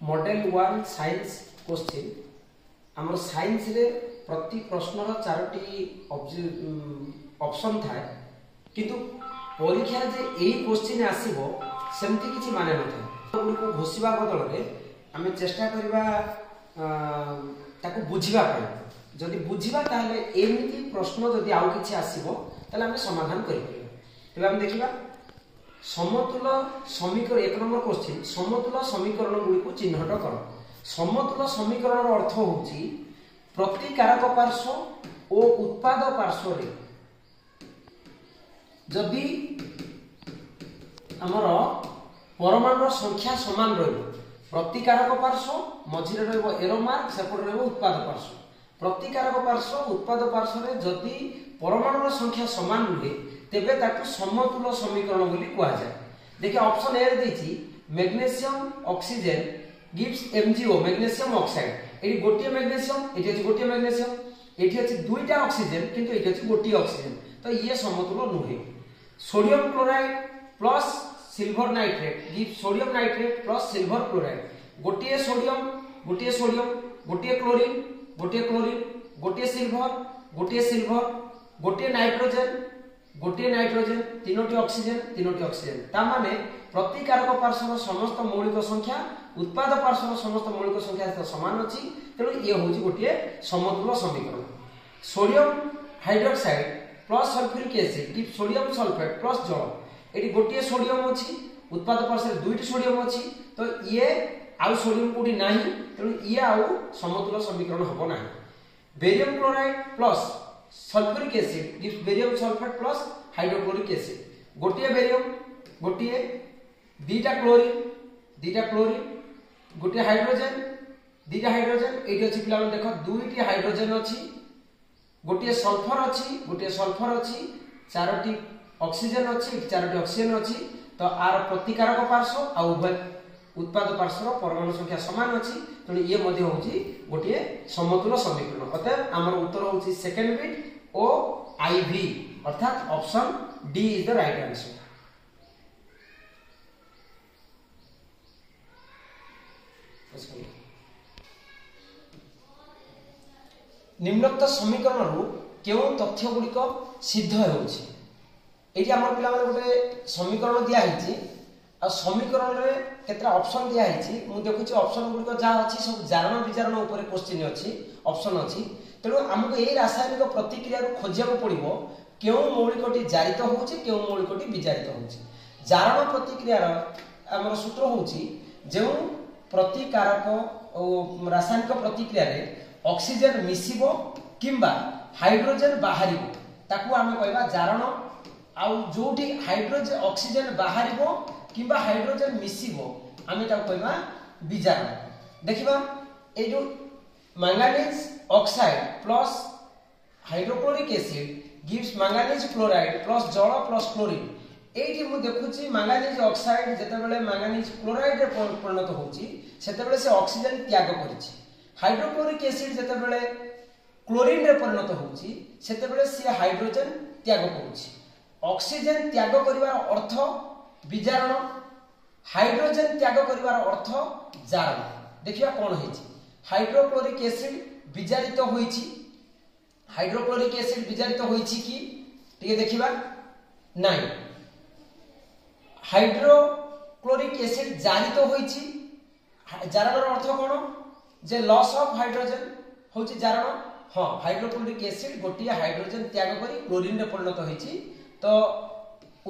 Model 1 science question आम science रे प्रति प्रश्नर 4टी ऑप्शन थाए किंतु परीक्षा जे एई क्वेश्चन आसीबो सेमती किछि माने नथाय गुडको घोषिबा बदल रे आमे चेष्टा करबा ताको बुझिबा पय जदि बुझिबा ताले एमिति प्रश्न जदि आउ किछि आसीबो ताले आमे समाधान करि परिबा तबे हम देखिबा समतुल समीकरण 1 नंबर क्वेश्चन समतुल समीकरण गुडी को चिन्हट कर समतुल समीकरण अर्थ होची प्रतिकारक पार्श्व और उत्पाद पार्श्व रे जदि हमर परमाणु संख्या समान रहबो प्रतिकारक पार्श्व मझिरे रहबो एरो मार्क सेपट रहबो उत्पाद पार्श्व प्रतिकारक पार्श्व उत्पाद पार्श्व रे जदि परमाणु संख्या समान रुहे तेबे ताकू समतुल समीकरण बोली कुआ जाय देखिए ऑप्शन ए रे देछि magnesium oxygen gives MgO magnesium oxide एटी गोटिए मैग्नीशियम एटी अछि गोटिए मैग्नीशियम एटी अछि दुईटा ऑक्सीजन किंतु एटी अछि गोटिए ऑक्सीजन तो ये समतुल नुहे sodium chloride plus silver nitrate gives sodium nitrate plus silver chloride गोटिए सोडियम गोटिए क्लोरीन गोटिए सिल्वर गोटिए नाइट्रोजन तीनोटी ऑक्सीजन ता माने प्रतिकारक पार्श्व समस्त मौलिक संख्या उत्पाद पार्श्व समस्त मौलिक संख्या सहित समान अछि तेणु ये होची गोटिए समतुल समीकरण sodium hydroxide plus sulphuric acid give sodium sulphate plus जल एटी गोटिए सोडियम अछि उत्पाद पार्श्व दुईटी सोडियम अछि तो ये आउ सोडियम कोडी नाही तेणु ये आउ समतुल समीकरण हबो नाही barium chloride plus sulphuric acid gives barium sulphate plus hydrochloric acid गोटिए बेरियम गोटिए दीटा क्लोरीन गोटिए हाइड्रोजन एटी अछि पिला देखो दुईटी हाइड्रोजन अछि गोटिए सल्फर अछि चारोटी ऑक्सीजन अछि चारोटी ऑक्सीजन अछि तो आर प्रतिकारक पार्श्व आ उभय उत्पाद पार्श्व परमाणु संख्या समान अछि तो ये मध्ये होची गोटिए समतुल समीकरण अतः हमर उत्तर होची सेकंड बिट ओ IV अर्थात option D is the right answer निम्नोक्त समीकरण रु केउ तथ्य गुडिक सिद्ध होउछि एठी हमर पिला माने गोटे समीकरण दिया हिछि आ समीकरण रे केतरा ऑप्शन दिया हिछि मु देखुछि ऑप्शन गुडिक जा अछि सब जारण विचारण ऊपर क्वेश्चन अछि ऑप्शन अछि तेणु हमको एई रासायनिक प्रतिक्रिया रो खोजिया पड़िबो केउ मौलिकटी जारित होउछि केउ मौलिकटी विजारित होउछि जारण प्रतिक्रिया रो हमर सूत्र होउछि जेउ प्रतिकारक रासायनिक प्रतिक्रिया रे ऑक्सीजन मिसिबो किंबा हाइड्रोजन बाहरिबो ताकू आमे कहबा जारण आ जोठी हाइड्रोजन ऑक्सीजन बाहरिबो किंबा हाइड्रोजन मिसिबो आमे ताकू कहबा विजारण देखिबा ए जो manganese oxide plus hydrochloric acid gives manganese chloride plus जल प्लस क्लोरीन एठी मु देखुची मैंगानीज ऑक्साइड जेतेबेले मैंगानीज क्लोराइड रे परिणत होची सेतेबेले से ऑक्सीजन त्याग करिछि हाइड्रोक्लोरिक एसिड जेतेबेले क्लोरीन रे परिणत होची सेतेबेले से हाइड्रोजन त्याग करूछि ऑक्सीजन त्याग करिवार अर्थ विजारण हाइड्रोजन त्याग करिवार अर्थ जारण देखिबा कोन हेछि हाइड्रोक्लोरिक एसिड विजारित होईछि हाइड्रोक्लोरिक एसिड विजारित होईछि कि टिके देखिबा नाही हाइड्रोक्लोरिक एसिड जारित होईछि जारणर अर्थ कोन जे लॉस ऑफ हाइड्रोजन होछि जारण हां हाइड्रोक्लोरिक एसिड गोटिया हाइड्रोजन त्याग करी क्लोरीन रे परिणत होईछि तो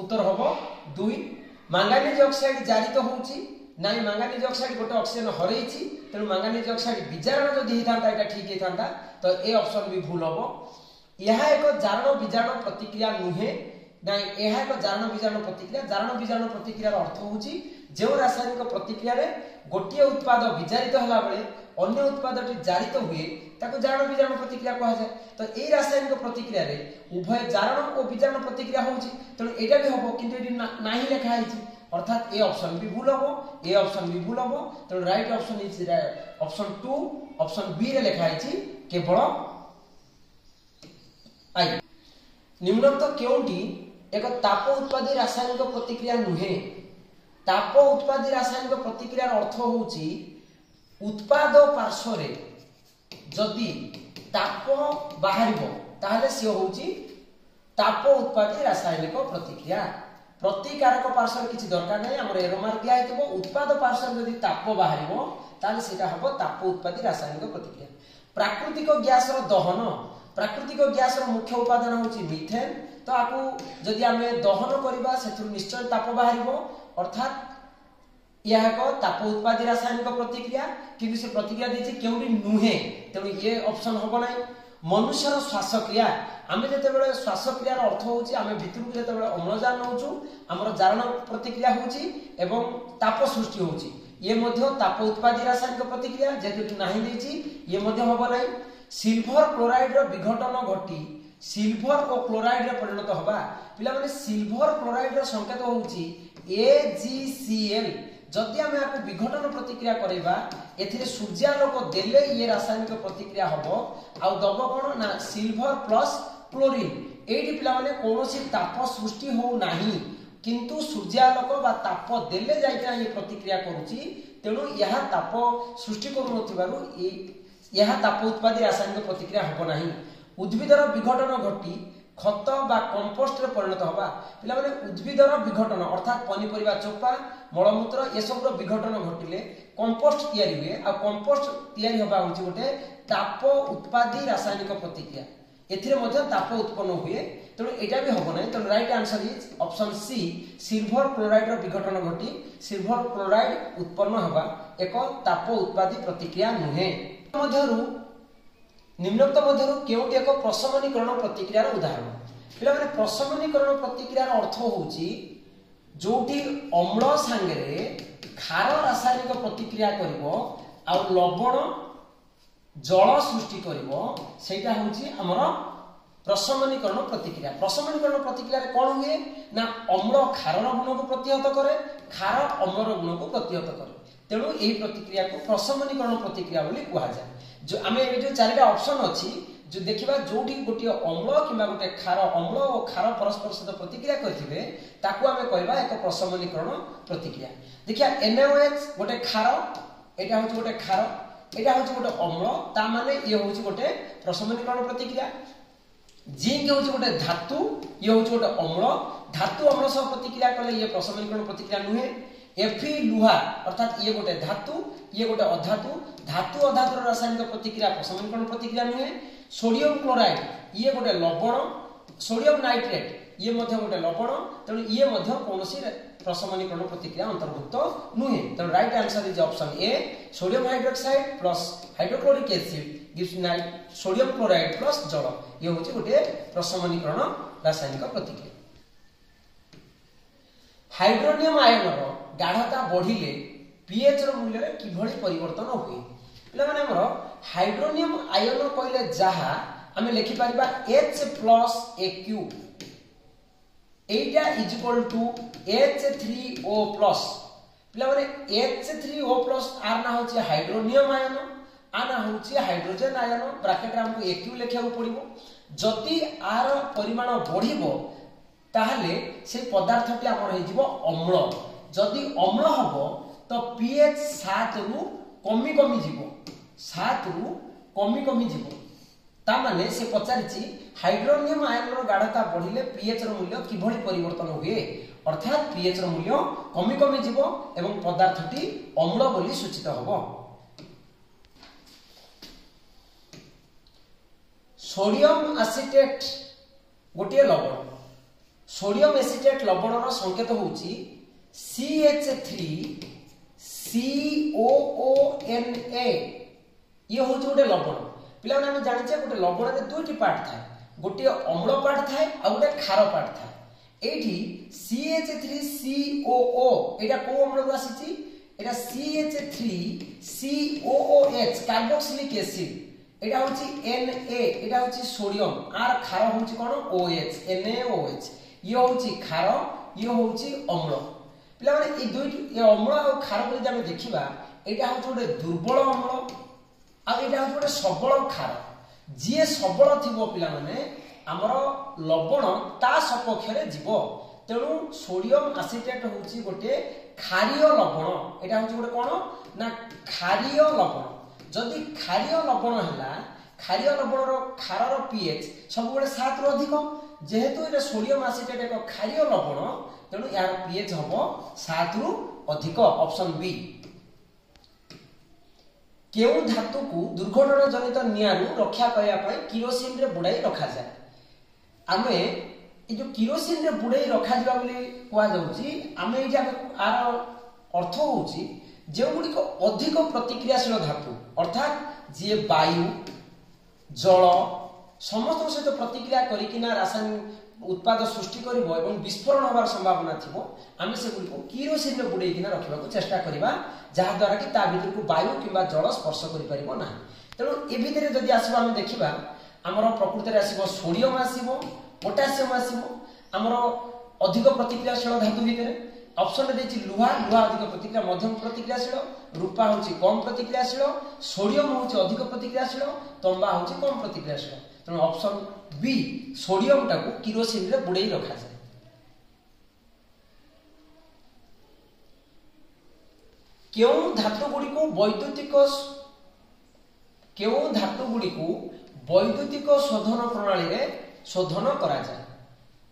उत्तर होबो 2 मैंगानीज ऑक्साइड जारित होउछि नाही मैंगानीज ऑक्साइड गोटे ऑक्सीजन हरैछि तेनु मैंगानीज ऑक्साइड विजारण जदि हितांता एटा ठीक हितांता तो ए ऑप्शन भी भूल होबो यहा एक जारण विजारण प्रतिक्रिया नुहे नाही यहा एक जारण विजारण प्रतिक्रिया अर्थ होउछि जे रासायनिक प्रतिक्रिया रे गोटिए उत्पाद विजारित हला बेले अन्य उत्पादटी जारित हुए ताको जारण विजारण प्रतिक्रिया कहा जाय तो ए रासायनिक प्रतिक्रिया रे उभय जारण और विजारण प्रतिक्रिया होउछि तेनु एटा भी होबो किंतु एटी नाही लेखा हिछि अर्थात ए ऑप्शन भी भूल होबो तेनु right option is option 2 option B रे लेखा हिछि केवल आई निम्नोक्त केउटी एक ताप उत्पादी रासायनिक प्रतिक्रिया नुहे ताप उत्पादी रासायनिक प्रतिक्रिया अर्थ होउछि उत्पाद पार्श्व जदि ताप बाहर ताहले सी होउची ताप उत्पादी रासायनिक प्रतिक्रिया। प्रतिकारक पार्श्व किसी दरकार नहीं आम एरोमार दिखाई उत्पाद पार्श्व जदि ताप बाहर ताहले सेटा हबो ताप उत्पादी रासायनिक प्रतिक्रिया। प्राकृतिक गैस रो दहन प्राकृतिक गैस रो मुख्य उपादान होची मिथेन। तो आपको जदि आमे दहन करबा सेथु निश्चय ताप बाहर अर्थात यह एक ताप उत्पादी रासायनिक प्रतिक्रिया किंतु से प्रतिक्रिया देछि केउडी नुहे तेणु ये ऑप्शन होबो नाही। मनुष्यर श्वासक्रिया आमे जते बेले श्वासक्रिया रो अर्थ होची आमे भितरु जते बेले अम्लजान नउचु हमर जारण प्रतिक्रिया होची एवं ताप सृष्टि होची ये मध्य ताप उत्पादी रासायनिक प्रतिक्रिया जेतु नाही देछि ये मध्य होबो नाही। सिल्वर क्लोराइड रो विघटन घटी सिल्वर और क्लोराइड रे परिणत होबा पिला माने सिल्वर क्लोराइड रो संकेत होची AgCl जदि आमे आपको विघटन प्रतिक्रिया करबा एथिरे सूर्यालोक देले ये रासायनिक प्रतिक्रिया हबो आ दबो कोन ना सिल्वर प्लस क्लोरीन एडी पिला माने कोनोसी ताप सृष्टि हो नाही किंतु सूर्यालोक बा ताप देले जाइका ये प्रतिक्रिया करूची तेणु यह ताप सृष्टि करू नथिबारु यह ताप उत्पादी रासायनिक प्रतिक्रिया हबो नाही। उद्भिदर विघटन घटी खत बा कंपोस्ट रे परिणत होबा पिला माने उद्भिदर विघटन अर्थात पनिपरिबा चोपा मलमूत्र ये सब रो विघटन घटिले कंपोस्ट तयारी हुए आ कंपोस्ट तयारी होबा होची गोटे ताप उत्पादी रासायनिक प्रतिक्रिया एथिरे मध्ये ताप उत्पन्न हुए तेणु एटा भी होबो नै। तेणु right answer is option C silver chloride रो विघटन घटी सिल्वर क्लोराइड उत्पन्न होबा एक ताप उत्पादी प्रतिक्रिया नुहे। मध्यरु निम्नोक्त मध्यरु केउटी एक प्रशमनीकरण प्रतिक्रिया रो उदाहरण पिला माने प्रशमनीकरण प्रतिक्रिया रो अर्थ होची जोठी अम्ल सांगरे क्षार रासायनिक प्रतिक्रिया करिवो आ लवण जल सृष्टि करिवो सेटा होची हमर प्रशमनीकरण प्रतिक्रिया। प्रशमनीकरण प्रतिक्रिया रे कोन हुए ना अम्ल क्षार गुण को प्रतिहत करे क्षार अम्ल गुण को प्रतिहत करे तेणु एही प्रतिक्रिया को प्रशमनीकरण प्रतिक्रिया बोली कहा जाय। जो आमे ए जो चारटा ऑप्शन अछि जो देखिबा जोठी गोटी अम्ल किबा गोटे क्षार अम्ल और क्षार परस्पर सहित प्रतिक्रिया करथिबे ताकू आमे कहबा एक प्रशमनीकरण प्रतिक्रिया। देखिया NaOH गोटे क्षार एटा होची गोटे क्षार एटा होची गोटे अम्ल ता माने ये होची गोटे प्रशमनीकरण प्रतिक्रिया। जिंक होची गोटे धातु ये होची गोटे अम्ल धातु अम्ल सह प्रतिक्रिया करले ये प्रशमनीकरण प्रतिक्रिया नुहे। Fe लुहा अर्थात ये गोटे धातु ये गोटे अधातु धातु अधातुर रासायनिक प्रतिक्रिया प्रशमनीकरण प्रतिक्रिया नुहे। सोडियम क्लोराइड ये गोटे लवण सोडियम नाइट्रेट ये मध्ये गोटे लवण तेणु ये मध्ये कोनोसी प्रशमनीकरण प्रतिक्रिया अंतर्भुक्त नुहे। तेणु right answer is option A sodium hydroxide plus hydrochloric acid gives night sodium chloride plus जल ये होची गोटे प्रशमनीकरण रासायनिक प्रतिक्रिया। हाइड्रोनियम आयन रो गाढ़ता बढ़िले पीएच रो मूल्य रे किभଳି परिवर्तन हुए पिला माने हमर हाइड्रोनियम आयन कहले जहा हमें लिखि परिबा H+Aq Etah is equal to H3O+ पिला माने H3O+ आर ना होची हाइड्रोनियम आयन आना होची हाइड्रोजन आयन ब्रैकेट रे हमको Aq लिखिया पड़िबो जति आर परिमाण बढ़िबो ताहले से पदार्थटी हमर हे जिवो अम्ल जदि अम्ल हबो तो pH 7 रु कमी कमी जीवो 7 रु कमी कमी जीवो ता माने से पचारिछि हाइड्रोनियम आयन रो गाढ़ता बढ़िले pH रो मूल्य किभଳି परिवर्तन हुए अर्थात pH रो मूल्य कमी कमी जीवो एवं पदार्थटी अम्ल बोली सूचित हबो। सोडियम एसिटेट गोटे लवण सोडियम एसिटेट लवण रो संकेत होउची CH3 COONA ये होची गोटे लवण पिला माने जानिछे गोटे लवण रे दुईटी पार्ट थाए गोटे अम्ल पार्ट थाए आ गोटे क्षार पार्ट थाए एठी CH3COO एटा को अम्ल रो आसीची एटा CH3COOH कार्बोक्सिलिक एसिड एटा होची Na एटा होची सोडियम आर क्षार होची कोन OH NaOH ये होची क्षार ये होची अम्ल पिला माने ए दुईटी ए अम्ल और क्षार को जमे देखिबा एटा होची गोटे दुर्बल अम्ल आ एटा होची गोटे सबल क्षार जे सबल थिबो पिला माने हमर लवण ता सपक्ष रे जीवो तेणु सोडियम एसिटेट होची गोटे क्षारीय लवण एटा होची गोटे कोन ना क्षारीय लवण जदि क्षारीय लवण है क्षारीय लवणर क्षारर पीएच सब 7 रु अधिक जेहेतु ये सोडियम एसिटेट एक क्षारीय लवण तेणु यार पीएच हम 7 रु अधिक ऑप्शन बी। केउ धातु को दुर्घटना जनित निआरु रक्षा करने किरोसिन रे बुड़ाई रखा जाए आमे ये जो किरोसिन रे बुड़ाई रखा जा कह जामे आर अर्थ होची जो गुड़ी अधिक प्रतिक्रियाशील धातु अर्थात जी वायु जल समस्त सहित प्रतिक्रिया करिकिना रासायनिक उत्पाद सृष्टि करिवो एवं विस्फोरण होबार संभावना थिबो आमे से गुडी को किरोसिन रे बुड़ाईकिना रखिबा को चेष्टा करिबा जहा द्वारा कि ता भीतर को वायु किंबा जल स्पर्श करि परिबो ना। तेणु ए भीतर जदि आसीबा हम देखिबा हमर प्रकृति रे आसीबो सोडियम आसीबो पोटासियम आसीबो हमर अधिक प्रतिक्रियाशील धातु भीतर ऑप्शन देछि लुहा लुहा अधिक प्रतिक्रिया मध्यम प्रतिक्रियाशील रूपा होछि कम प्रतिक्रियाशील सोडियम होछि अधिक प्रतिक्रियाशील तंबा होछि कम प्रतिक्रियाशील तेणु ऑप्शन बी सोडियम टाको किरोसिन रे बुड़ाई रखा जाए। केउ धातु गुडी को वैद्युतिक शोधन प्रणाली रे शोधन करा जाए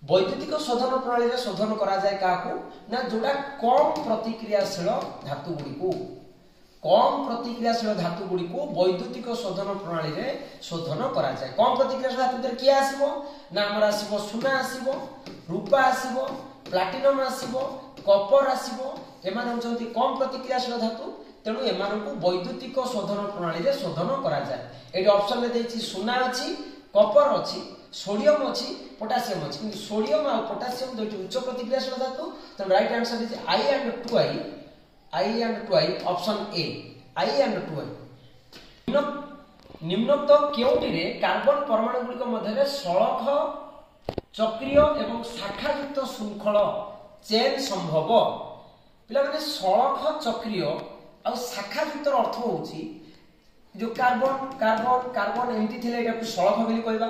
वैद्युतिक शोधन प्रणाली रे शोधन करा जाए काकू ना जोड़ा कम प्रतिक्रियाशील धातु गुडी को कम प्रतिक्रियाशील धातु गुडी को वैद्युतिक शोधन प्रणाली रे शोधन करा जाए। कम प्रतिक्रियाशील धातु दर किया आसीबो ना हमर आसीबो सोना आसीबो रूपा आसीबो प्लाटिनम आसीबो कपर आसीबो एमान होचंती कम प्रतिक्रियाशील धातु तेणु एमान को वैद्युतिक शोधन प्रणाली रे शोधन करा जाए। एडी ऑप्शन में देछि सोना अछि कपर अछि सोडियम अछि पोटासियम अछि किंतु सोडियम और पोटासियम दुइटी उच्च प्रतिक्रियाशील धातु तेणु right answer is I and 2 option A I and 2 निम्नोक्त केउटी रे कार्बन परमाणु गुलिक मध्य सड़क चक्रीय एवं शाखायुक्त श्रृंखल चेन संभव पिला माने सड़क चक्रीय और शाखायुक्त अर्थ होची जो कार्बन कार्बन कार्बन एमती थिले एटा को सड़क बोली कहबा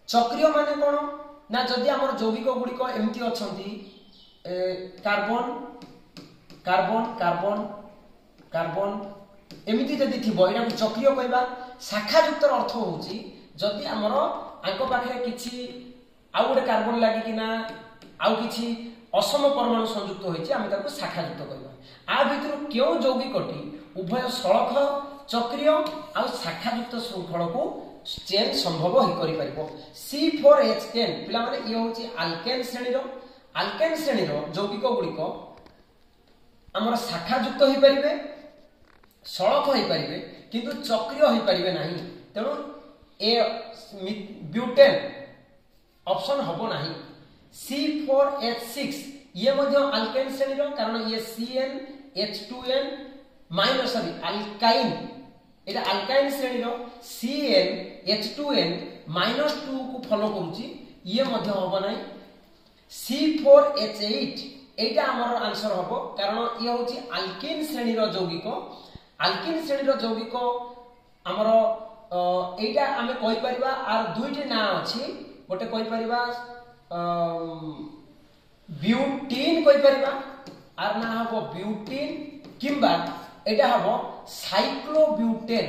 चक्रीय माने कोन ना जदि हमर जैविक गुलिक एमती अछंती कार्बन कार्बन कार्बन कार्बन एमती जदि थिबो एटा को चक्रीय कहबा शाखायुक्त अर्थ होची जदि हमर आंको पाखरे किछि आउ गोटे कार्बन लागि किना आउ किछि असम परमाणु संयुक्त होइछि आमे ताको शाखायुक्त कहबा आ भितर केउ यौगिकटी उभय सड़क चक्रीय आ शाखायुक्त श्रृंखल को चेन संभव ही करि परिबो। C4H10 पिला माने ये होछि अल्केन श्रेणीर यौगिक गुड़िक हमर शाखायुक्त होई परिबे सड़क होई परिबे किंतु चक्रीय होई परिबे नाही तेणु ए ब्यूटेन ऑप्शन हबो नाही। C4H6 ये मध्य अल्केन श्रेणीर कारण ये CnH2n माइनस सॉरी अल्काइन एटा अल्काइन श्रेणीर CnH2n -2 को फॉलो करूची ये मध्य हबो नाही। C4H8 एटा हमर आंसर हबो कारण ये होची अल्किन श्रेणीर यौगिक अल्किन श्रेणीर यौगिक हमर एटा हमें कहि परिबा आर दुइटी ना अछि गोटे कहि परिबा ब्यूटीन कहि परिबा आर ना हबो ब्यूटीन किंबा एटा हबो साइक्लोब्यूटेन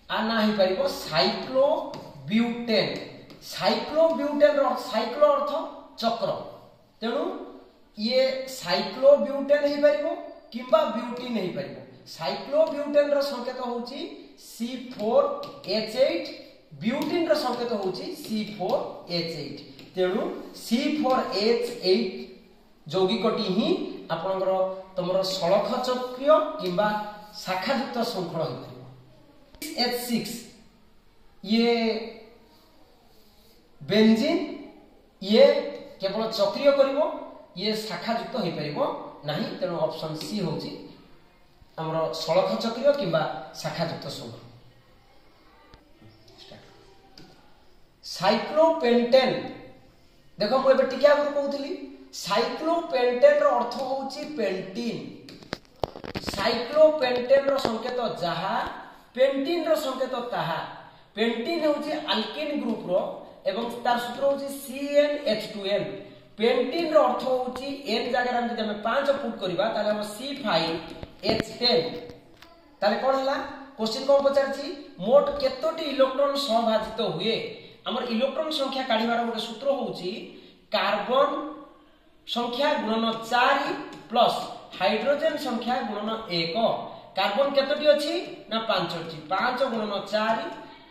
आ ना ही परिबो साइक्लोब्यूटेन रो साइक्लो अर्थ चक्र तेणु ये साइक्लोब्यूटेन ही परिबो किंबा ब्यूटीन ही परिबो साइक्लोब्यूटेन रो संकेत होची C4H8 ब्यूटीन रो संकेत होची C4H8 तेणु C4H8 यौगिकटी ही आपनकर तमरो सड़क चक्रीय किंबा शाखायुक्त श्रृंखल होई परिबो। H6 ये बेंजीन ये केवल चक्रीय करिवो ये शाखायुक्त होई परिबो नाही तेणु ऑप्शन सी होची हमरो सड़क चक्रीय किंबा शाखायुक्त श्रृंखल। साइक्लोपेंटेन देखो मु एबे टिका गुरु कहउतली साइक्लोपेंटेन रो अर्थ होची पेंटीन साइक्लोपेंटेन रो संकेत जहा पेंटीन रो संकेत ताहा पेंटीन होची अल्किन ग्रुप रो एवं तार सूत्र होची CnH2n पेंटीन रो अर्थ होची n जगह हम जदि हम 5 पुट करबा ताले हम C5 H10 ताले कोन हला क्वेश्चन को पचारछि मोट केतोटी इलेक्ट्रॉन सहभाजित हुए हमर इलेक्ट्रॉन संख्या काढिबार गोटे सूत्र होउछि कार्बन संख्या गुणन 4 प्लस हाइड्रोजन संख्या गुणन 1 कार्बन केतोटी अछि ना 5 टी 5 गुणन 4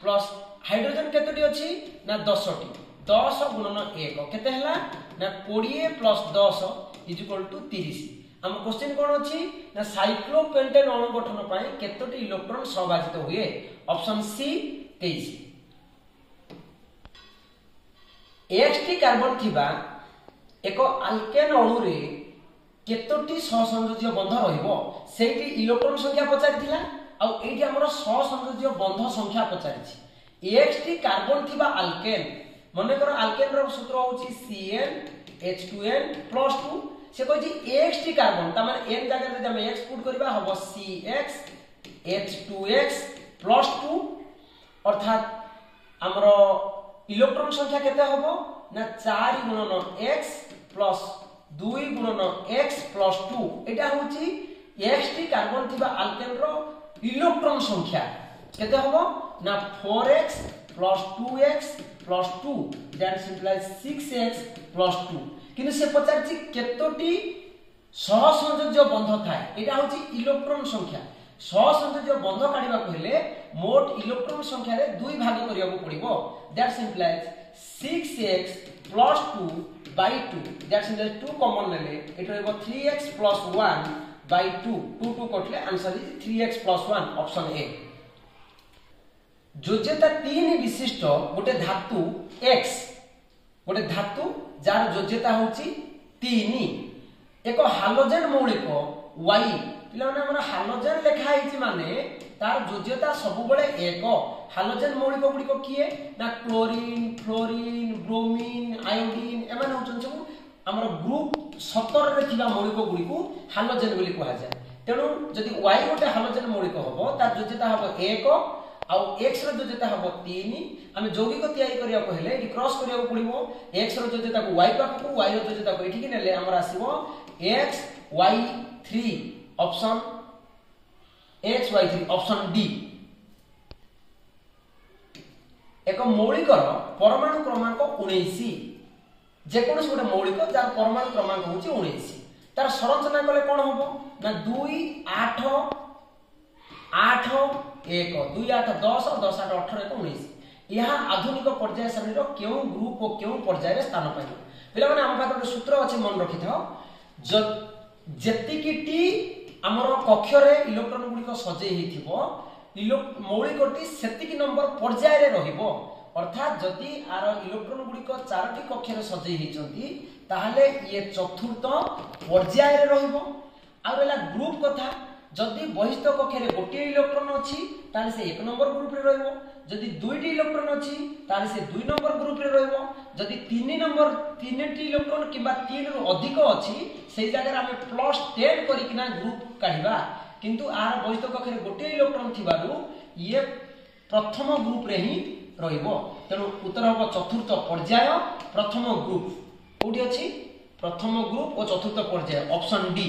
प्लस हाइड्रोजन केतोटी अछि ना 10 टी 10 गुणन 1 केते हला ना 20 प्लस 10 इज इक्वल टू 30 हम क्वेश्चन कोन अछि ना साइक्लोपेंटेन अणु गठन पई केतोटी इलेक्ट्रॉन सहभाजित हुए ऑप्शन सी 23 8 कार्बन थिबा एक अल्केन अणु रे केतोटी सहसंयोज्य बंध रहिबो सेठी इलेक्ट्रॉन संख्या पचारिथिला आ एठी हमर सहसंयोज्य बंध संख्या पचारिछि 8 कार्बन थिबा अल्केन मने कर अल्केन रो सूत्र होछि CnH2n + 2 से कहि 8 कार्बन त माने n जगह रे हम x पुट करबा हबो CX H2x + 2 अर्थात हमर इलेक्ट्रॉन संख्या केते हबो ना 4 गुणन x प्लस 2 गुणन x प्लस 2 एटा होची x कार्बन थिबा अल्केन रो इलेक्ट्रॉन संख्या केते हबो ना 4x plus 2x plus 2 that simplifies 6x plus 2 किनु से पचारछि केतोटी सहसंयोज्य बंध थाए एटा होची इलेक्ट्रॉन संख्या सहसंयोज्य बंध काढिबा कहले मोट इलेक्ट्रॉन संख्या रे 2 भाग करियाबो पड़िबो that simplifies 6x plus 2 by 2 that means 2 common लेले it रहबो 3x plus 1 by 2 2 2 कटले answer is 3x plus 1 option A जोज्यता 3 विशिष्ट गोटे धातु x गोटे धातु जार जोज्यता होची 3 एक हालोजेन मौलिक y पिला माने हमर हालोजेन लेखा हिची माने तार जोज्यता सब बेले एक हालोजेन मौलिक गुडी को किए ना क्लोरीन फ्लोरीन ब्रोमीन आयोडीन एमान होचन सब हमर ग्रुप 17 रे थिबा मौलिक गुडी को हालोजेन बोली कहआ जाय तेनु जदि y गोटे हालोजेन मौलिक हबो तार जोज्यता हबो 1 आ x रो जोज्यता हबो 3 हम यौगिक तयारी करिया कहले इ क्रॉस करिया पड़िबो x रो जोज्यता को y पाख को y रो जोज्यता को एठी कि नेले हमर आसीबो x y3 option XY3 option D एक मौलिक परमाणु क्रमांक 19 जेकोनस गोटे मौलिक जार परमाणु क्रमांक होची 19 तार संरचना कले कोन होबो ना 2 8 8 1 2 8 10 10 8 18 19 यहा आधुनिक पर्याय सारणी रो केउ ग्रुप ओ केउ पर्याय रे स्थान पाइबो पिला माने हम पाखर सूत्र अछि मन रखि थाओ जेतिकी टी हमर कक्ष रे इलेक्ट्रॉन गुडी को सजे हिथिबो मौलिकटी सेतिकी नंबर पर्याय रे रहिबो अर्थात जदि आर इलेक्ट्रॉन गुडी को चारटी कक्ष रे सजे हिचंती ताहाले ये चतुर्थ पर्याय रे रहिबो आ रेला ग्रुप कथा जदि बहिस्थ कक्ष रे गोटे इलेक्ट्रॉन अछि ताले से एक नंबर ग्रुप रे रहिबो जदि दुईटी इलेक्ट्रॉन अछि ताले से 2 नंबर ग्रुप रे रहिबो जदि 3टी इलेक्ट्रॉन किबा 3 रो अधिक अछि सेही जगह रे हम +10 करिकिना ग्रुप काढिबा किंतु आर बहिस्थ कक्ष रे गोटे इलेक्ट्रॉन थिबारु ये प्रथम ग्रुप रे ही रहिबो तेनु उत्तर हबो चतुर्थ पर्याय प्रथम ग्रुप कोठी अछि प्रथम ग्रुप और चतुर्थ पर्याय ऑप्शन डी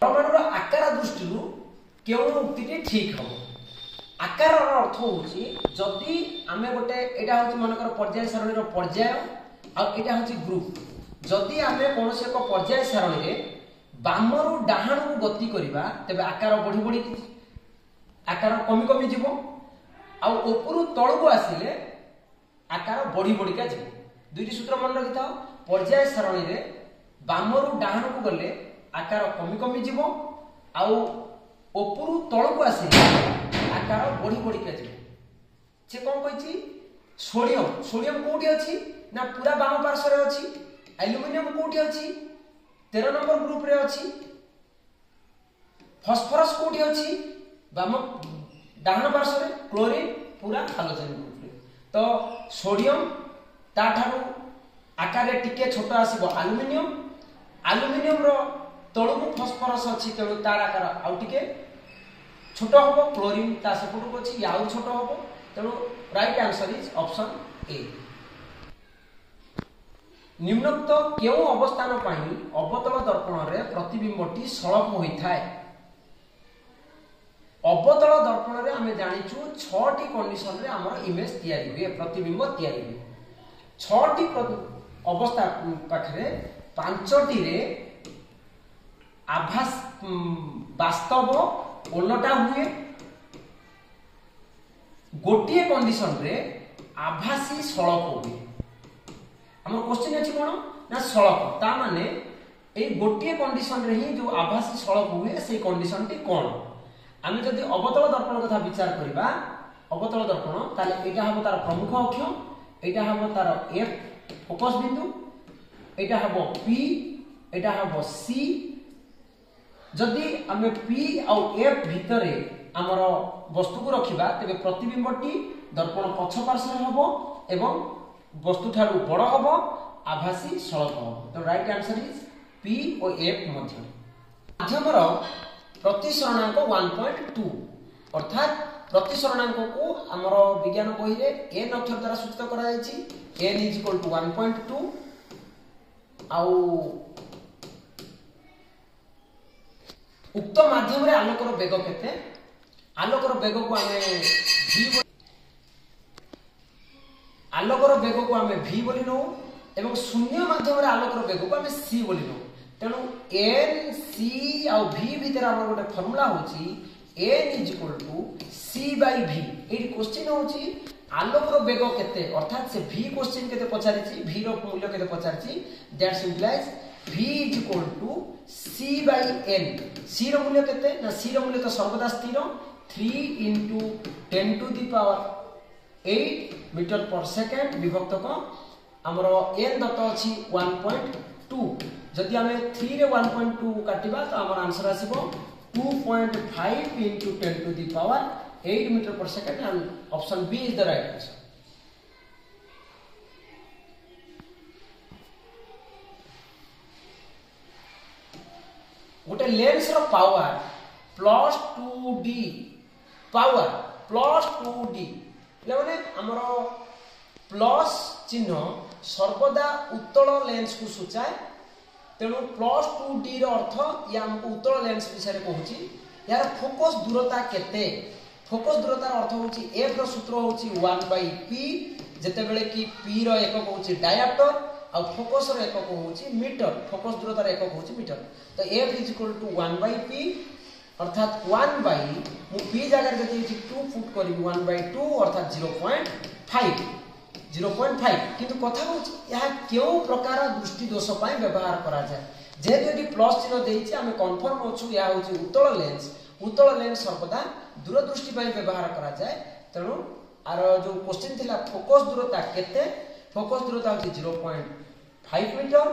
परमाणुर आकार दृष्टि केउ उक्तिटी ठीक हो आकार अर्थ होची जदि आमे गोटे एटा होची मनकर पर्याय सारणी रो पर्याय आ एटा होची ग्रुप जदि आमे कोनसे एक पर्याय सारणी रे बामरु डाहाणु गति करिबा तबे आकार बढ़ी बढ़ी आकार कमी कमी जीवो आ ऊपरु तळगु आसिले आकार बढ़ी बढ़ी का जीवो दुईटी सूत्र मन रखिता पर्याय सारणी रे बामरु डाहाणु को गले आकार कमी कमी जीवो आ ऊपरु तळगु आसिले आकार बढ़ी बढ़ी का जीवो से कोन कहिची सोडियम कोठी अछि ना पूरा बाम पार्श्व रे अछि एल्युमिनियम कोठी अछि 13 नंबर ग्रुप रे अछि फास्फोरस कोठी अछि बाम डाहाण पार्श्व रे क्लोरीन पूरा हालोजेन ग्रुप रे तो सोडियम ता ठारू आकार रे टिके छोट आसीबो एल्युमिनियम रो तळगु फास्फोरस अछि तेणु तार आकार आउ टिके छोट होबो क्लोरीन ता सेपटु अछि आउ छोट होबो तेणु right answer is option A निम्नोक्त केउ अवस्थान पाई अवतल दर्पण रे प्रतिबिंबटी सळक होइथाय। अवतल दर्पण रे आमे जानिछु 6टी कंडीशन रे हमर इमेज तयारी हुए, प्रतिबिंब तयारी हुए। 6टी अवस्था पाखरे 5टी रे आभास वास्तव ओलटा हुए, गोटिए कंडीशन रे आभासी सड़क हुए। हमर क्वेश्चन अछि कोन ना सड़क, ता माने ए गोटिए कंडीशन रे ही जो आभासी सड़क हुए से कंडीशन टी कोन। आमे जदि अवतल दर्पण कथा विचार करिबा, अवतल दर्पण ताले एटा हबो तार प्रमुख अक्ष, एटा हबो तार एफ फोकस बिंदु, एटा हबो पी, एटा हबो सी। जदि आमे पी आ एफ भितरे हमर वस्तु को रखिबा तेबे प्रतिबिंबटी दर्पण पछ पार्श्व हबो एवं वस्तु ठारू बड़ हबो, आभासी सड़क हबो। तो राइट आंसर इज पी और एफ मध्य। माध्यमर प्रतिसरणांक 1.2 अर्थात प्रतिसरणांक को हमर विज्ञान बही रे n अक्षर द्वारा सूचित करा जायछि। n = 1.2 आउ उक्त माध्यम रे आलोकर वेग केते? आलोकर वेग को आमे v आलोकर वेग को आमे v बोली नो एवं शून्य माध्यम रे आलोकर वेग को आमे c बोली नो। तेनु n c आ v भीतर हमर गोटे फार्मूला होची n = c/v। एई क्वेश्चन होची आलोकर वेग केते अर्थात से v क्वेश्चन केते पचारिछि, v रो मूल्य केते पचारिछि, that's implies v = c/n। c रो मूल्य केते ना c रो मूल्य तो सर्वदा स्थिर 3 × 10⁸ मीटर पर सेकेंड विभक्त को हमर n दत्त अछि 1.2। जदि हमें 3 रे 1.2 काटिबा तो हमर आंसर आसीबो 2.5 × 10⁸ metre per second and option B is the right answer. गोटे लेंस रो पावर +2d पावर +2d माने हमरो प्लस चिन्ह सर्वदा उत्तल लेंस को सूचाए। तेणु +2d रो अर्थ या हमको उत्तल लेंस विषय कहूची। यार फोकस दूरता केते? फोकस दूरतार अर्थ होची f रो सूत्र होची 1/p, जेते बेले कि p रो एकक होची डायाप्टर आ फोकस रो एकक होची मीटर। फोकस दूरतार एकक होची मीटर। तो f = 1/p अर्थात 1/मु p जगह जति 2 फुट करबी 1/2 अर्थात 0.5 किंतु कथा होची यह केउ प्रकार दृष्टि दोष पय व्यवहार करा जाय। जेहेतु एटी प्लस चिन्ह देइछि आमे कन्फर्म होछु या होची उत्तल लेंस। उत्तल लेंस सर्वदा दूरदृष्टि पय व्यवहार करा जाय। तेणु आर जो क्वेश्चन थिला फोकस दूरता केते? फोकस दूरता होची 0.5 मीटर।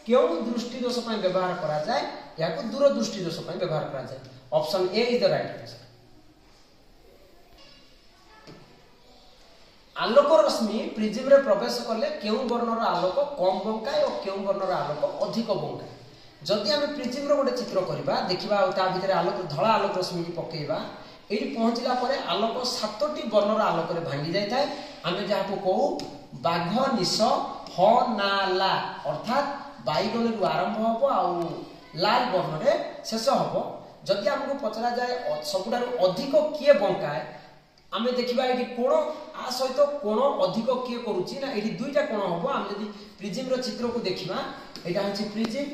केउ दृष्टि दोष पय व्यवहार करा जाय? याको दूरदृष्टि दोष पय व्यवहार करा जाय। Option A is the right answer. Alok Rashmi prism रे प्रवेश करले केउ वर्णर आलोक कम बंकाय और केउ वर्णर आलोक अधिक बंकाय। जदि हम प्रिज्म रो गोटे चित्र करबा देखिबा ता भितर आलोक धला आलोक रश्मि की पकेइबा एई पहुंचला परे आलोक 7टी वर्णर आलोक रे भांगी जाय थाए। आमे जाहा को कहू बाघ निश ह ना ला अर्थात बाइगण रु आरंभ हबो आ लाल वर्ण रे शेष हबो। जदि हमको पचरा जाए सबुठारु अधिक किए बंकाए आमे देखिबा एठी कोण आ सहित कोण अधिक किए करूची ना एठी दुईटा कोण हबो। हम जदि प्रिज्म रो चित्र को देखिबा एटा होची प्रिज्म।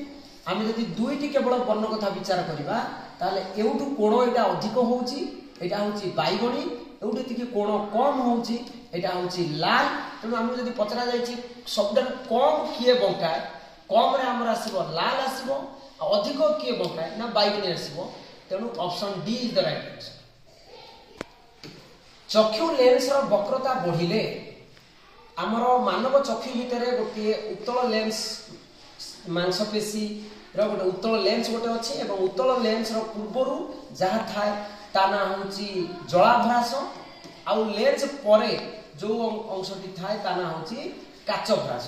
आमे जदि दुईटी केवल वर्ण कथा विचार करिबा ताले एउटु कोण एटा अधिक होउची एटा होची बाइगणी, एउटु तिकी कोण कम होउची एटा होची लाल। तेनु हमको जदि पचरा जायछि सबटार कम किए बंकाए कम रे हमर आसीबो लाल आसीबो अधिक किए बंकाए ना बाइगणी आसीबो। तेनु option D is the right answer. चक्षु लेंस रो वक्रता बढ़िले हमर मानव चक्षु भितरे गोटे उत्तल लेंस मांसपेशी रो गोटे उत्तल लेंस गोटे अछि एवं उत्तल लेंस रो पूर्वरु जहा थाए ता ना होची जलाभ्रास आ लेंस परे जो अंशटी थाए ता ना होची काचभ्रास।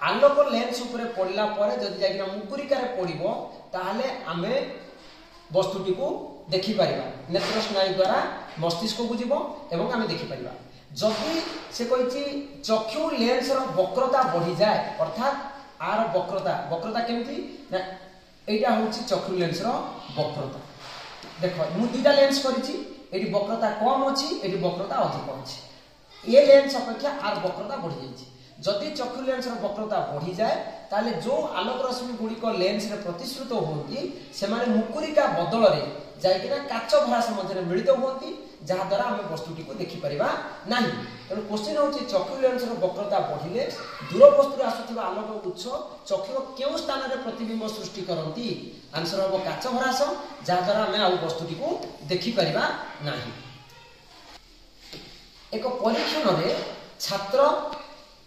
आलोक लेंस ऊपर पड़ला परे जदि जागिना मुकुरिका रे पड़िबो ताहाले आमे वस्तुटी को देखि परिबा। नेत्र स्नायु द्वारा मस्तिष्क को जीवो एवं आमे देखि परिबा। जदि से कहिछि चक्षु लेंस रो वक्रता बढ़ी जाए अर्थात आर वक्रता वक्रता केमती ना एटा होची चक्षु लेंस रो वक्रता देखो मु दुटा लेंस करिछि एटी वक्रता कम अछि एटी वक्रता अधिक अछि ए लेंस अपेक्षा आर वक्रता बढ़ि जाइछि जदि चक्षु लेंस रो वक्रता बढ़ी जाए ताले जो आलोक रश्मि गुड़िक लेंस रे प्रतिश्रुत होती से मुकुरिका बदल रे जाइकिना काच भरास मध्य मिलित होती जहाँ द्वारा आम वस्तुटी को देखिपारा ना तेणु क्वेश्चन होची चक्षु लेंस रो वक्रता बढ़िले दूर वस्तु आसुथिबा आलोक उच्च चक्षुर केउ स्थान रे प्रतिबिंब सृष्टि करती आंसर हम काच भरास जहाँ द्वारा आम आ वस्तुटी को देखिपारा ना एक परीक्षण रे छात्र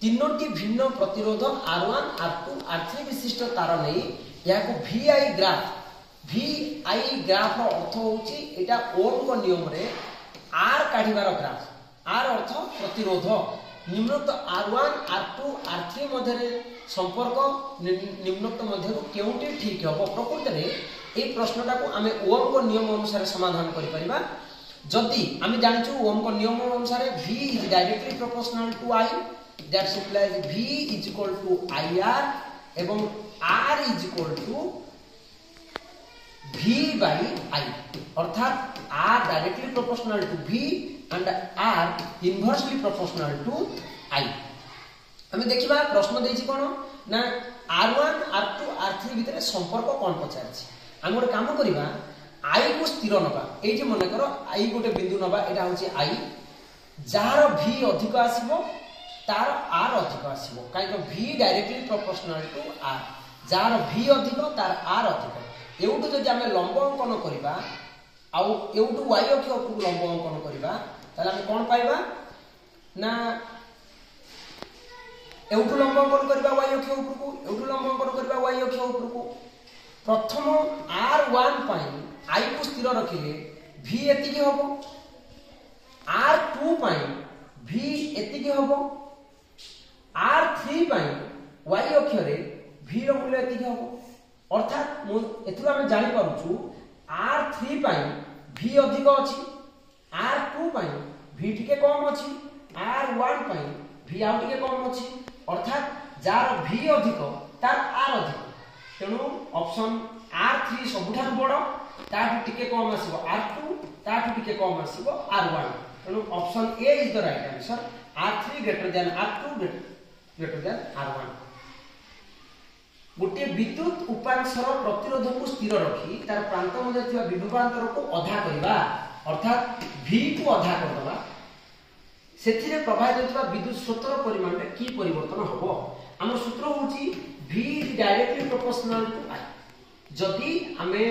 तीनोटी भिन्न प्रतिरोध R1 R2 R3 विशिष्ट तार नहीं यहाँ VI ग्राफ अर्थ होची एटा ओम को नियम रे R काढिबार ग्राफ R अर्थ प्रतिरोध निम्नोक्त R1 R2 R3 मध्य संपर्क निम्नोक्त मध्य केउटी ठीक हबो प्रकृति रे ए प्रश्नटा को आमे ओम को नियम अनुसार समाधान करि परिबा जदि आमे जानिछु ओम को नियम अनुसार V is directly proportional to I that implies V is equal to IR एवं R is equal to V by I अर्थात R directly proportional to V and R inversely proportional to I हमें देखिबा प्रश्न देछि कोन ना R1 R2 R3 भितर संपर्क कोन पचारछि हम गोटे काम करिबा I को स्थिर नबा एई जे मने करो I गोटे बिंदु नबा एटा होछि I जार V अधिक आसीबो तार R अधिक आसीबो काई को V directly proportional to R जार V अधिक तार R अधिक एउटु जदि हम लंब अंकन करिबा आ एउटु y अक्ष उपरु लंब अंकन करिबा ताले हम कोन पाइबा ना एउटु लंब अंकन करिबा y अक्ष उपरु एउटु लंब अंकन करिबा y अक्ष उपरु प्रथम R1 पाई I को स्थिर रखिले V एतिकी हबो R2 पाई V एतिकी हबो R3 पाई y अक्ष रे V रो मूल्य एतिकी हबो अर्थात एथु हम जानि पारुछु R3 पाई V अधिक अछि R2 पाई V टिके कम अछि R1 पाई V आउ टिके कम अछि अर्थात जार V अधिक तार R अधिक तेनु ऑप्शन R3 सबुठा बड़ ताठु टिके कम आसीबो R2 ताठु टिके कम आसीबो R1 तेनु option A is the right answer R3 greater than R2 greater than R1 गोटे विद्युत उपांशर प्रतिरोध को स्थिर रखी तार प्रांत मध्ये थिबा विभवांतर को अधा करबा अर्थात V को अधा कर दबा सेथिरे प्रवाहित होतबा विद्युत स्रोतर परिमाण रे की परिवर्तन होबो हमर सूत्र होची V is directly proportional to I जदि हमें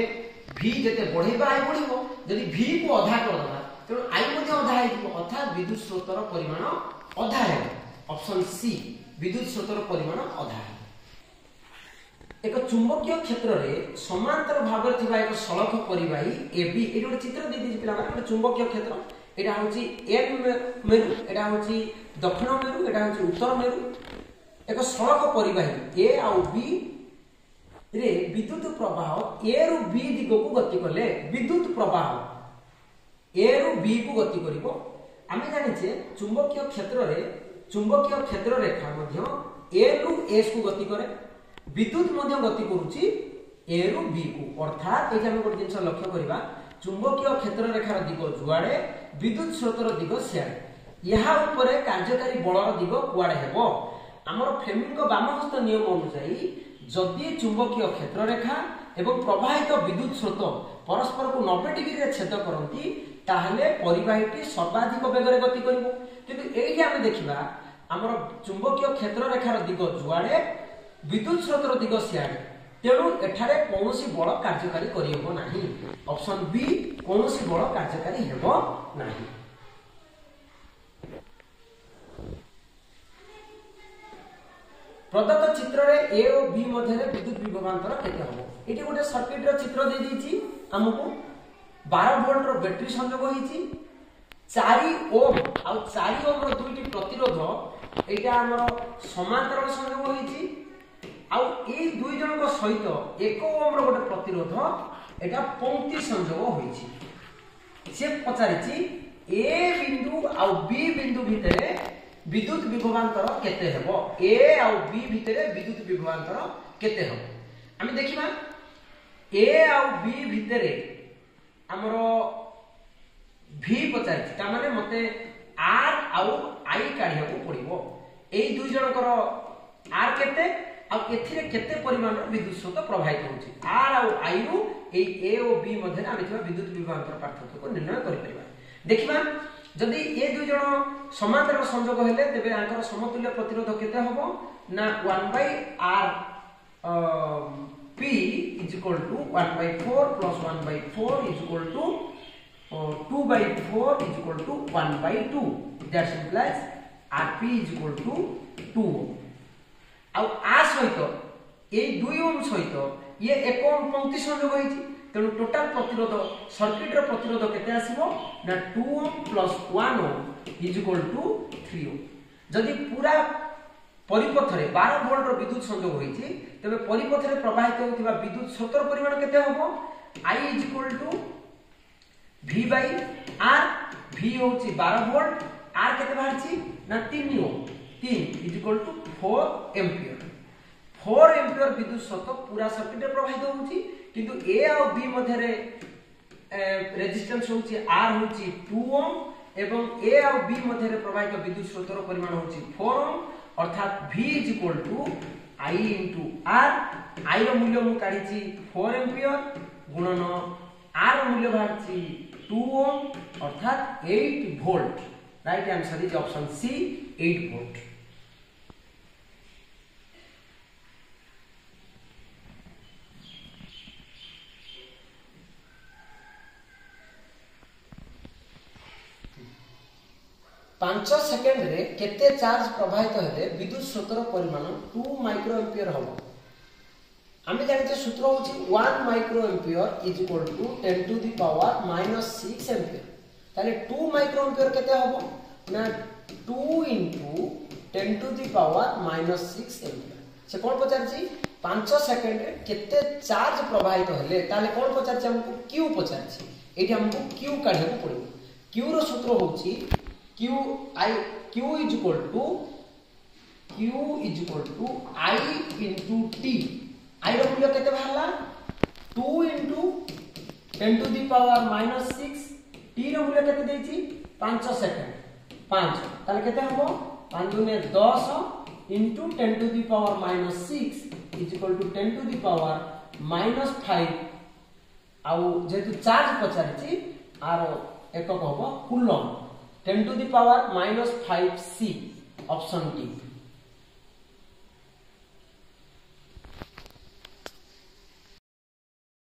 V जते बढ़ेबा I बढ़िबो जदि V को अधा कर दबा तेणु I मध्ये अधा हेतु अर्थात विद्युत स्रोतर परिमाण अधा हे ऑप्शन सी विद्युत स्रोतर परिमाण अधा हे एक चुंबकीय क्षेत्र रे समांतर भाव रे थिबा एक सड़क परिबाही AB एटा गोटे चित्र दे दिछि पिला माने चुंबकीय क्षेत्र एटा होची एन मेरु एटा होची दक्षिण मेरु एटा होची उत्तर मेरु एक सड़क परिबाही A आ B रे विद्युत प्रवाह A रु B दिग को गति करले विद्युत प्रवाह A रु B को गति करिवो आमे जानि जे चुंबकीय क्षेत्र रेखा मध्य A रु S को गति करे विद्युत मध्य गति करूची A रु B को अर्थात एटा हम गोटे जिंस लक्ष्य करिबा चुंबकीय क्षेत्र रेखार दिग जुआडे विद्युत स्रोतर दिग सियाडे यहा ऊपर कार्यकारी बलर दिग कुआडे हेबो हमर फ्लेमिंग वामहस्त नियम अनुसार जदि चुंबकीय क्षेत्र रेखा एवं प्रवाहित विद्युत स्रोत परस्पर को 90 डिग्री रे छेद करंती ताहले परिबाहीटी सर्वाधिक वेग रे गति करिवो किंतु एही हम देखिबा हमर चुंबकीय क्षेत्र रेखार दिग जुआडे विद्युत स्रोतर दिग सियाडे तेणु एठारे कोनोसी बल कार्यकारी करि हेबो नाही ऑप्शन बी कोनोसी बल कार्यकारी हेबो नाही प्रदत्त चित्र रे A और B मध्य रे विद्युत विभवांतर केते हबो एटी गोटे सर्किट रो चित्र दे दिछि हमकु 12 वोल्ट रो बैटरी संयोग होईछि 4 ओम आ 4 ओम रो दुईटी प्रतिरोध एटा हमर समांतर संयोग होईछि आ ए दुई जन को सहित 1 ओम रो गोटे प्रतिरोध एटा पंक्ति संयोग होईछि से पचारिछि A बिंदु आ B बिंदु भितरे विद्युत विभवांतर केते हेबो ए आ बी भितरे विद्युत विभवांतर केते हेबो आमे देखिबा ए आ बी भितरे हमरो v पचारछि ता माने मते r आ i काढिया को पड़िबो ए दुई जनकर r केते आ एथिरे केते परिमाण विद्युत स्रोत प्रवाहित होछि r आ i रु ए a ओ b मध्ये आमे थिबा विद्युत विभवांतर पार्थक्य को निर्णय करि परिबा देखिबा जदि ए दुई जन समांतर संयोग हेले तेबे आंकर समतुल्य प्रतिरोध केते हबो ना 1/r p is equal to 1/4 plus 1/4 is equal to 2/4 is equal to 1/2 that implies rp is equal to 2 आ आ सहित ए 2 ओम सहित ये 1 ओम पंक्ति संयोग होइछि तेणु टोटल प्रतिरोध सर्किट रो प्रतिरोध केते आसीबो ना 2 ohm plus 1 ohm is equal to 3 ohm जदि पूरा परिपथ रे 12 वोल्ट रो विद्युत संयोग होइछि तबे परिपथ रे प्रवाहित होतिबा विद्युत स्रोतर परिमाण केते होबो I is equal to V by R V होछि 12 वोल्ट R केते बाहरछि ना 3 ohm 3 is equal to 4 ampere 4 ampere विद्युत स्रोत पूरा सर्किट रे प्रवाहित होछि किंतु ए आ बी मध्य रे रेजिस्टेंस होछि R होछि 2 ओम एवं ए आ बी मध्य रे प्रवाहित विद्युत स्रोतर परिमाण होछि 4 ओम अर्थात V is equal to I into R I रो मूल्य मु काढिछि 4 एम्पियर गुणन R रो मूल्य बाहरछि 2 ओम अर्थात 8 volt right answer is option C 8 volt पांच सेकेंड रे केते चार्ज प्रवाहित हेले विद्युत स्रोतर परिमाण 2 माइक्रो एम्पियर हबो आमे जानते सूत्र होची 1 micro ampere is equal to 10 to the power -6 ampere ताले 2 माइक्रो एम्पियर केते हबो ना 2 into 10 to the power -6 ampere से कोन पचारची 5 सेकेंड रे केते चार्ज प्रवाहित हेले ताले कोन पचारची हमको q पचारची एठी हमको q काढे को पड़िबो q रो सूत्र होची q is equal to I into t I रो मूल्य केते बाहरला 2 into 10 to the power -6 t रो मूल्य केते देछि 5 सेकंड 5 ताले केते हबो 5 दुने 10 into 10 to the power -6 is equal to 10 to the power -5 आउ जेतु चार्ज पचारिछि आरो एकक हबो coulomb 10 to the power -5 C option D